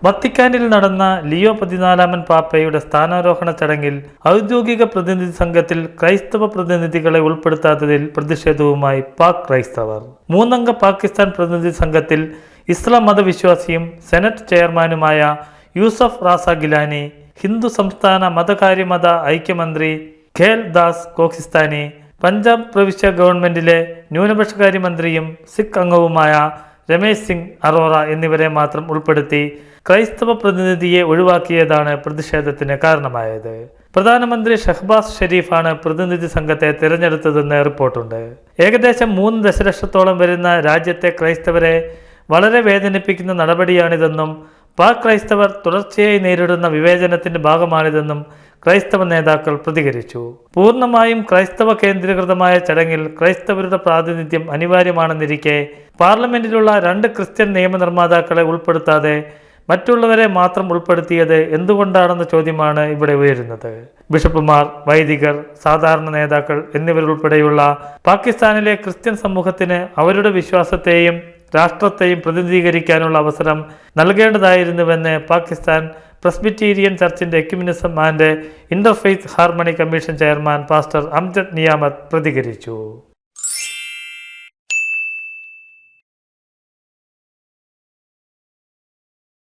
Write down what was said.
വത്തിക്കാനിൽ നടന്ന ലിയോ 14 പാപ്പയുടെ സ്ഥാനാരോഹണ ചടങ്ങിൽ ഔദ്യോഗിക പ്രതിനിധി സംഘത്തിൽ ക്രൈസ്തവ പ്രതിനിധികളെ ഉൾപ്പെടുത്താത്തതിൽ പ്രതിഷേധവുമായി പാക് ക്രൈസ്തവർ. 3 അംഗ പാകിസ്ഥാൻ പ്രതിനിധി സംഘത്തിൽ ഇസ്ലാം മതവിശ്വാസിയും സെനറ്റ് ചെയർമാനുമായ യൂസഫ് റാസ ഗിലാനി, ഹിന്ദു സംസ്ഥാന മതകാര്യമത ഐക്യമന്ത്രി ഖേൽ ദാസ് കോഹിസ്ഥാനി, പഞ്ചാബ് പ്രവിശ്യ ഗവൺമെന്റിലെ ന്യൂനപക്ഷകാര്യമന്ത്രിയും സിഖ് അംഗവുമായ രമേശ് സിംഗ് അറോറ എന്നിവരെ മാത്രം ഉൾപ്പെടുത്തി ക്രൈസ്തവ പ്രതിനിധിയെ ഒഴിവാക്കിയതാണ് പ്രതിഷേധത്തിന് കാരണമായത്. പ്രധാനമന്ത്രി ഷഹ്ബാസ് ഷെരീഫാണ് പ്രതിനിധി സംഘത്തെ തിരഞ്ഞെടുത്തതെന്ന് റിപ്പോർട്ടുണ്ട്. ഏകദേശം 3 ദശലക്ഷത്തോളം വരുന്ന രാജ്യത്തെ ക്രൈസ്തവരെ വളരെ വേദനിപ്പിക്കുന്ന നടപടിയാണിതെന്നും പാക് ക്രൈസ്തവർ തുടർച്ചയായി നേരിടുന്ന വിവേചനത്തിന്റെ ഭാഗമാണിതെന്നും ക്രൈസ്തവ നേതാക്കൾ പ്രതികരിച്ചു. പൂർണ്ണമായും ക്രൈസ്തവ കേന്ദ്രീകൃതമായ ചടങ്ങിൽ ക്രൈസ്തവരുടെ പ്രാതിനിധ്യം അനിവാര്യമാണെന്നിരിക്കെ പാർലമെന്റിലുള്ള 2 ക്രിസ്ത്യൻ നിയമനിർമ്മാതാക്കളെ ഉൾപ്പെടുത്താതെ മറ്റുള്ളവരെ മാത്രം ഉൾപ്പെടുത്തിയത് എന്തുകൊണ്ടാണെന്ന ചോദ്യമാണ് ഇവിടെ ഉയരുന്നത്. ബിഷപ്പുമാർ, വൈദികർ, സാധാരണ നേതാക്കൾ എന്നിവരുൾപ്പെടെയുള്ള പാകിസ്ഥാനിലെ ക്രിസ്ത്യൻ സമൂഹത്തിന് അവരുടെ വിശ്വാസത്തെയും രാഷ്ട്രത്തെയും പ്രതിനിധീകരിക്കാനുള്ള അവസരം നൽകേണ്ടതായിരുന്നുവെന്ന് പാകിസ്ഥാൻ പ്രസ്ബിറ്റീരിയൻ ചർച്ചിന്റെ ecumenism and interfaith harmony commission chairman pastor Amjad Niamat പ്രതികരിച്ചു.